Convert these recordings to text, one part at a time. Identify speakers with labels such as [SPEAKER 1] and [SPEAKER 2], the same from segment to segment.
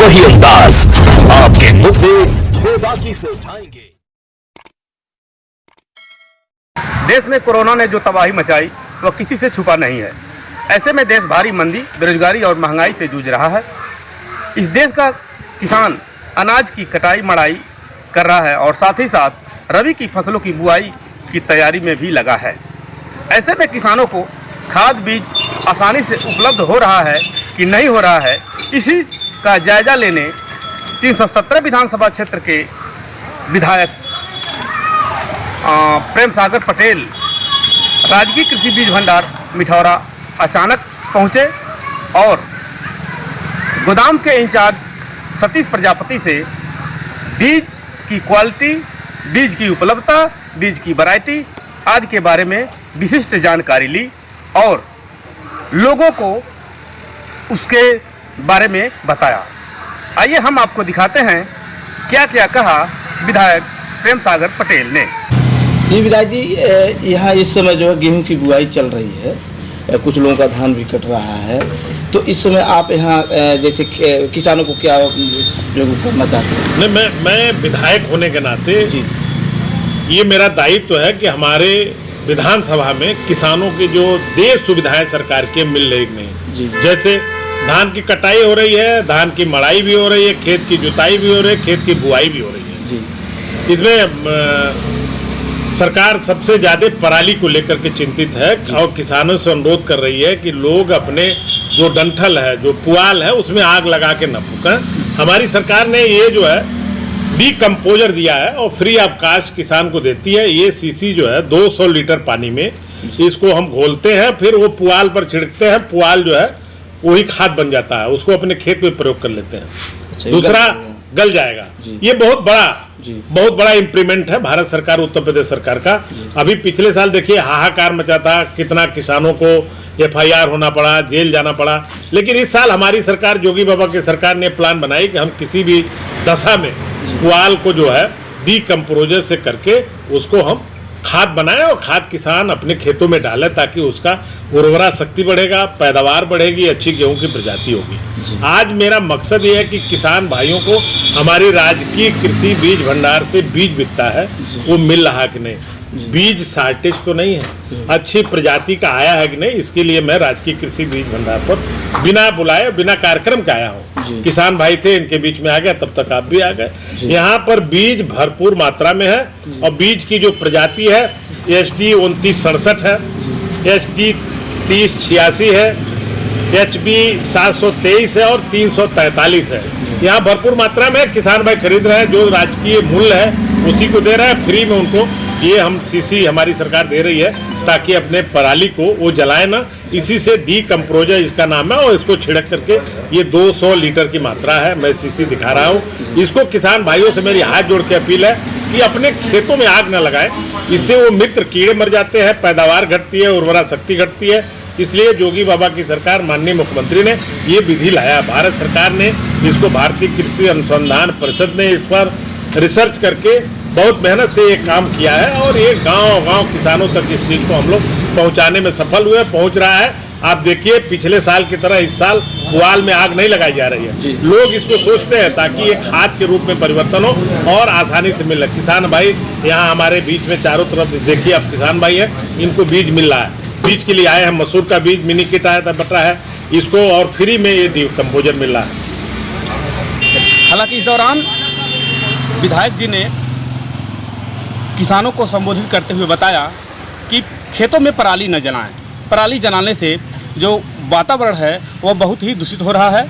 [SPEAKER 1] वही अंदाज, आपके मुद्दे बेबाकी से उठाएंगे।
[SPEAKER 2] देश में कोरोना ने जो तबाही मचाई वह किसी से छुपा नहीं है। ऐसे में देश भारी मंदी, बेरोजगारी और महंगाई से जूझ रहा है। इस देश का किसान अनाज की कटाई मढ़ाई कर रहा है और साथ ही साथ रबी की फसलों की बुआई की तैयारी में भी लगा है। ऐसे में किसानों को खाद बीज आसानी से उपलब्ध हो रहा है कि नहीं हो रहा है, इसी का जायजा लेने 317 विधानसभा क्षेत्र के विधायक प्रेम सागर पटेल राजकीय कृषि बीज भंडार मिठौरा अचानक पहुंचे और गोदाम के इंचार्ज सतीश प्रजापति से बीज की क्वालिटी, बीज की उपलब्धता, बीज की वैरायटी आदि के बारे में विशिष्ट जानकारी ली और लोगों को उसके बारे में बताया। आइए हम आपको दिखाते हैं क्या क्या कहा विधायक प्रेम सागर पटेल ने।
[SPEAKER 3] जी विधायक जी, यहाँ इस समय जो है गेहूं की बुआई चल रही है, कुछ लोगों का धान भी कट रहा है, तो इस समय आप यहाँ जैसे किसानों को क्या जो करना चाहते हैं?
[SPEAKER 4] नहीं, मैं विधायक होने के नाते
[SPEAKER 3] जी,
[SPEAKER 4] ये मेरा दायित्व है कि हमारे विधानसभा में किसानों की जो देय सुविधाएं सरकार के मिल रही नहीं।
[SPEAKER 3] जी।
[SPEAKER 4] जैसे धान की कटाई हो रही है, धान की मड़ाई भी हो रही है, खेत की जुताई भी हो रही है, खेत की बुआई भी हो रही है।
[SPEAKER 3] जी।
[SPEAKER 4] इसमें सरकार सबसे ज़्यादा पराली को लेकर के चिंतित है और किसानों से अनुरोध कर रही है कि लोग अपने जो डंठल है, जो पुआल है, उसमें आग लगा के न फूकें। हमारी सरकार ने ये जो है डीकम्पोजर दिया है और फ्री ऑफ कास्ट किसान को देती है। ये सीसी जो है 200 लीटर पानी में इसको हम घोलते हैं, फिर वो पुआल पर छिड़कते हैं, पुआल जो है वही खाद बन जाता है, उसको अपने खेत में प्रयोग कर लेते हैं। दूसरा गल जाएगा। ये बहुत बड़ा इम्प्लीमेंट है भारत सरकार, उत्तर प्रदेश सरकार का। अभी पिछले साल देखिए हाहाकार मचा था, कितना किसानों को FIR होना पड़ा, जेल जाना पड़ा। लेकिन इस साल हमारी सरकार, योगी बाबा की सरकार ने प्लान बनाई कि हम किसी भी दशा में पुआल को जो है डीकम्पोजर से करके उसको हम खाद बनाएं और खाद किसान अपने खेतों में डालें ताकि उसका उर्वरा शक्ति बढ़ेगा, पैदावार बढ़ेगी, अच्छी गेहूं की प्रजाति होगी। आज मेरा मकसद ये है कि किसान भाइयों को हमारी राजकीय कृषि बीज भंडार से बीज बिकता है, वो मिल रहा है कि नहीं, बीज शार्टेज तो नहीं है, अच्छी प्रजाति का आया है कि नहीं, इसके लिए मैं राजकीय कृषि बीज भंडार पर बिना बुलाए, बिना कार्यक्रम के आया हूँ। किसान भाई थे, इनके बीच में आ गया, तब तक आप भी आ गए। यहाँ पर बीज भरपूर मात्रा में है और बीज की जो प्रजाति है HD 2967 है, HD 3086 है, HB 723 है और 343 है। यहाँ भरपूर मात्रा में किसान भाई खरीद रहे हैं, जो राजकीय मूल्य है उसी को दे रहे हैं फ्री में उनको। ये हम सीसी हमारी सरकार दे रही है ताकि अपने पराली को वो जलाए ना, इसी से डीकम्पोजर इसका नाम है और इसको छिड़क करके ये 200 लीटर की मात्रा है, मैं सीसी दिखा रहा हूँ। इसको किसान भाइयों से मेरी हाथ जोड़ के अपील है कि अपने खेतों में आग न लगाएं, इससे वो मित्र कीड़े मर जाते हैं, पैदावार घटती है, उर्वरा शक्ति घटती है। इसलिए योगी बाबा की सरकार, माननीय मुख्यमंत्री ने ये विधि लाया। भारत सरकार ने इसको, भारतीय कृषि अनुसंधान परिषद ने इस पर रिसर्च करके बहुत मेहनत से ये काम किया है और ये गांव-गांव किसानों तक इस चीज़ को हम लोग पहुंचाने में सफल हुए, पहुंच रहा है। आप देखिए पिछले साल की तरह इस साल पुआल में आग नहीं लगाई जा रही है। लोग इसको सोचते हैं ताकि ये खाद के रूप में परिवर्तन हो और आसानी से मिले। किसान भाई यहाँ हमारे बीच में चारों तरफ देखिए, अब किसान भाई है, इनको बीज मिल रहा है। बीज के लिए आए हैं, मसूर का बीज मिनी किट आया था, बट रहा है इसको और फ्री में ये डीकम्पोजर मिल रहा है।
[SPEAKER 2] हालांकि इस दौरान विधायक जी ने किसानों को संबोधित करते हुए बताया कि खेतों में पराली न जलाएं। पराली जलाने से जो वातावरण है वह बहुत ही दूषित हो रहा है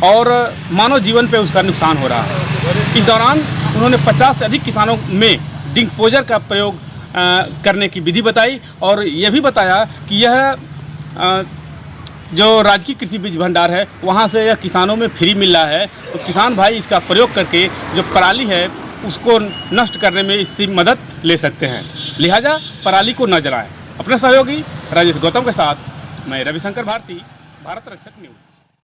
[SPEAKER 2] और मानव जीवन पे उसका नुकसान हो रहा है। इस दौरान उन्होंने 50 से अधिक किसानों में डीकम्पोजर का प्रयोग करने की विधि बताई और यह भी बताया कि यह जो राजकीय कृषि बीज भंडार है वहाँ से यह किसानों में फ्री मिल रहा है, तो किसान भाई इसका प्रयोग करके जो पराली है उसको नष्ट करने में इसकी मदद ले सकते हैं। लिहाजा पराली को न जलाएं। अपने सहयोगी राजेश गौतम के साथ मैं रविशंकर भारती, भारत रक्षक न्यूज।